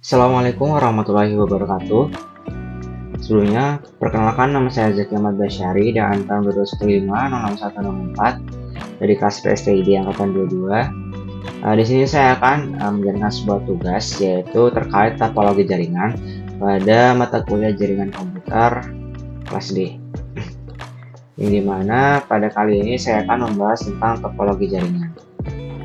Assalamualaikum warahmatullahi wabarakatuh. Sebelumnya, perkenalkan nama saya Zaki Ahmad Basyari dan tahun 2005 06164 dari kelas PSTID angkatan 22. Di sini saya akan menjalankan sebuah tugas yaitu terkait topologi jaringan pada mata kuliah jaringan komputer kelas D. Yang dimana pada kali ini saya akan membahas tentang topologi jaringan.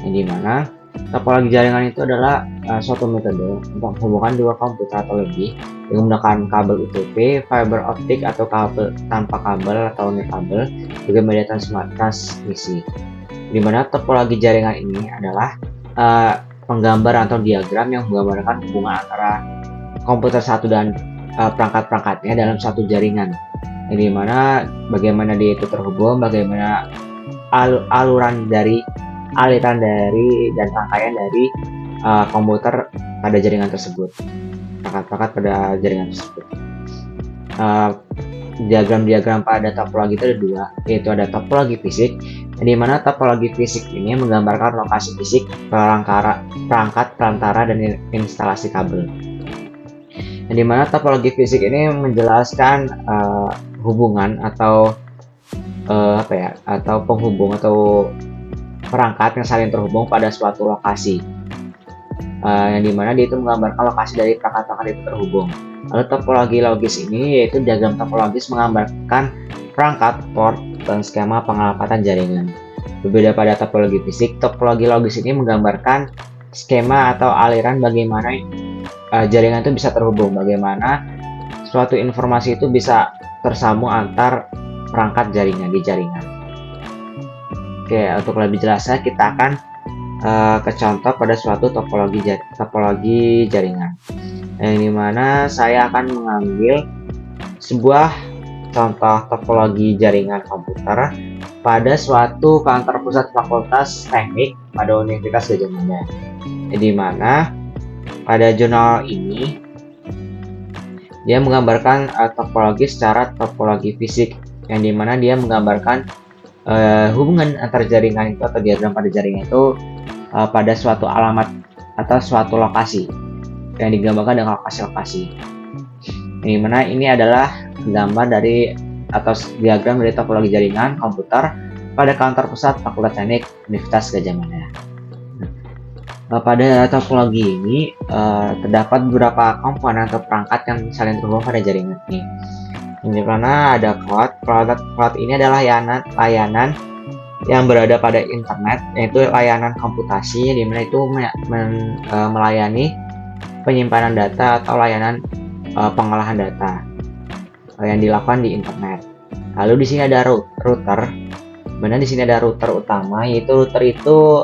Yang dimana topologi jaringan itu adalah suatu metode untuk menghubungkan dua komputer atau lebih yang menggunakan kabel UTP, fiber optik atau kabel tanpa kabel atau nirkabel sebagai media transmisi. Di mana topologi jaringan ini adalah penggambaran atau diagram yang menggambarkan hubungan antara komputer satu dan perangkat-perangkatnya dalam satu jaringan. Yang dimana bagaimana dia itu terhubung, bagaimana aliran dari dan rangkaian dari komputer pada jaringan tersebut, perangkat-perangkat pada jaringan tersebut. Diagram-diagram pada topologi itu ada dua, yaitu ada topologi fisik, di mana topologi fisik ini menggambarkan lokasi fisik perangkat perantara dan instalasi kabel. Di mana topologi fisik ini menjelaskan hubungan atau atau penghubung atau perangkat yang saling terhubung pada suatu lokasi, yang dimana dia itu menggambarkan lokasi dari perangkat-perangkat itu terhubung. Lalu topologi logis ini yaitu diagram topologis menggambarkan perangkat, port, dan skema pengelapatan jaringan. Berbeda pada topologi fisik, topologi logis ini menggambarkan skema atau aliran bagaimana jaringan itu bisa terhubung, bagaimana suatu informasi itu bisa tersambung antar perangkat jaringan di jaringan. Oke, untuk lebih jelasnya kita akan ke contoh pada suatu topologi jaringan, yang dimana saya akan mengambil sebuah contoh topologi jaringan komputer pada suatu kantor pusat Fakultas Teknik pada Universitas Gadjah Mada, di mana pada jurnal ini dia menggambarkan topologi secara topologi fisik, yang dimana dia menggambarkan hubungan antar jaringan itu atau diagram pada jaringan itu pada suatu alamat atau suatu lokasi yang digambarkan dengan lokasi-lokasi. Yang mana ini adalah gambar dari atau diagram dari topologi jaringan komputer pada kantor pusat Fakultas Teknik Universitas Gadjah Mada. Pada topologi ini terdapat beberapa komponen atau perangkat yang saling terhubung pada jaringan ini. Di mana ada cloud ini adalah layanan yang berada pada internet, yaitu layanan komputasi, di mana itu melayani penyimpanan data atau layanan pengolahan data yang dilakukan di internet. Lalu di sini ada router. Benar, di sini ada router utama, yaitu router itu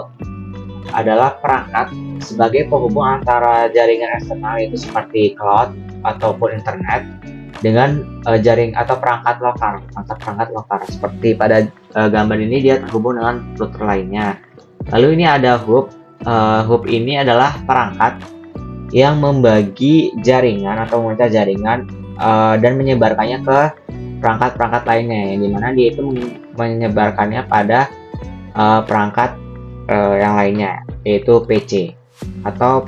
adalah perangkat sebagai penghubung antara jaringan eksternal itu seperti cloud ataupun internet dengan jaring atau perangkat lokal seperti pada gambar ini dia terhubung dengan router lainnya. Lalu ini ada hub. Hub ini adalah perangkat yang membagi jaringan atau memecah jaringan dan menyebarkannya ke perangkat-perangkat lainnya, yang dimana dia itu menyebarkannya pada perangkat yang lainnya, yaitu PC atau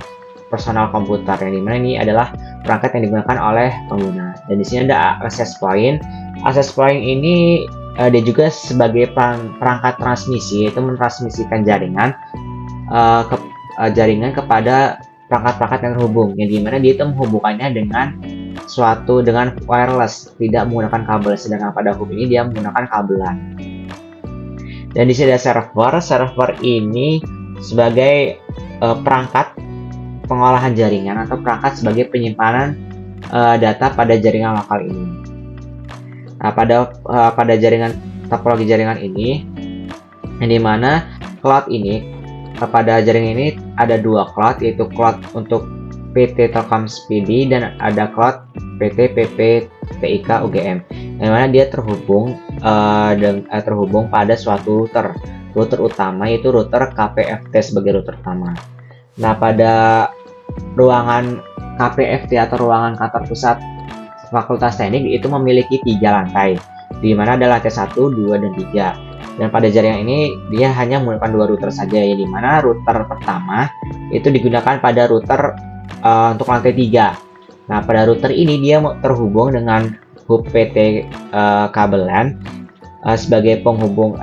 personal komputer, yang dimana ini adalah perangkat yang digunakan oleh pengguna. Dan di sini ada access point. Access point ini dia juga sebagai perangkat transmisi, yaitu mentransmisikan jaringan jaringan kepada perangkat-perangkat yang terhubung, yang dimana dia itu menghubungkannya dengan wireless, tidak menggunakan kabel. Sedangkan pada hub ini dia menggunakan kabelan. Dan di sini ada server. Server ini sebagai perangkat pengolahan jaringan atau perangkat sebagai penyimpanan data pada jaringan lokal ini. Nah, pada jaringan topologi jaringan ini, yang dimana cloud ini pada jaringan ini ada dua cloud, yaitu cloud untuk PT Telkom SPD dan ada cloud PT PP TIK UGM, yang mana dia terhubung pada suatu router utama, yaitu router KPFT sebagai router utama. Nah, pada ruangan KPFT atau ruangan kantor pusat Fakultas Teknik itu memiliki 3 lantai, di mana ada lantai 1, 2, dan 3. Dan pada jaringan ini dia hanya menggunakan 2 router saja, yang dimana router pertama itu digunakan pada router untuk lantai 3. Nah, pada router ini dia terhubung dengan hub PT kabel LAN sebagai penghubung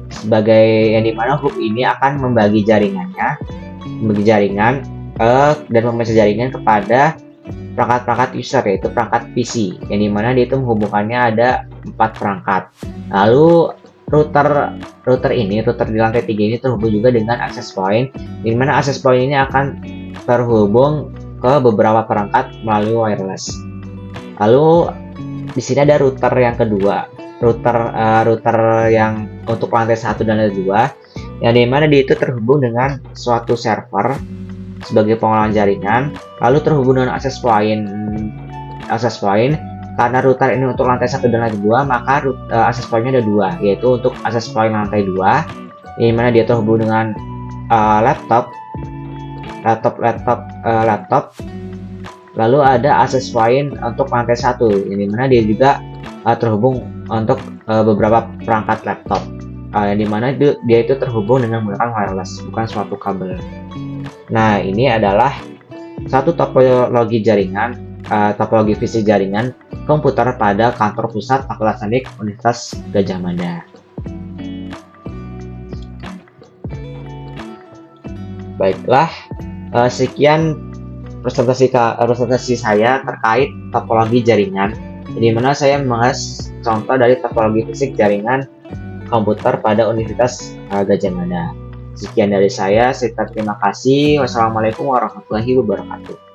sebagai yang dimana hub ini akan membagi jaringan dan memecah jaringan kepada perangkat-perangkat user, yaitu perangkat PC, yang dimana dia itu menghubungkannya ada 4 perangkat. Lalu router di lantai 3 ini terhubung juga dengan access point, di mana access point ini akan terhubung ke beberapa perangkat melalui wireless. Lalu di sini ada router yang kedua, router yang untuk lantai 1 dan lantai 2, yang dimana dia itu terhubung dengan suatu server sebagai pengolahan jaringan, lalu terhubung dengan access point. Karena router ini untuk lantai 1 dan lantai 2, maka access point-nya ada 2, yaitu untuk access point lantai 2, yang mana dia terhubung dengan laptop. Lalu ada access point untuk lantai 1, yang dimana dia juga terhubung untuk beberapa perangkat laptop, yang dimana dia itu terhubung dengan menggunakan wireless, bukan suatu kabel. Nah, ini adalah satu topologi fisik jaringan komputer pada kantor pusat Fakultas Teknik Universitas Gadjah Mada. Baiklah, sekian presentasi saya terkait topologi jaringan, di mana saya membahas contoh dari topologi fisik jaringan komputer pada Universitas Gadjah Mada. Sekian dari saya terima kasih. Wassalamualaikum warahmatullahi wabarakatuh.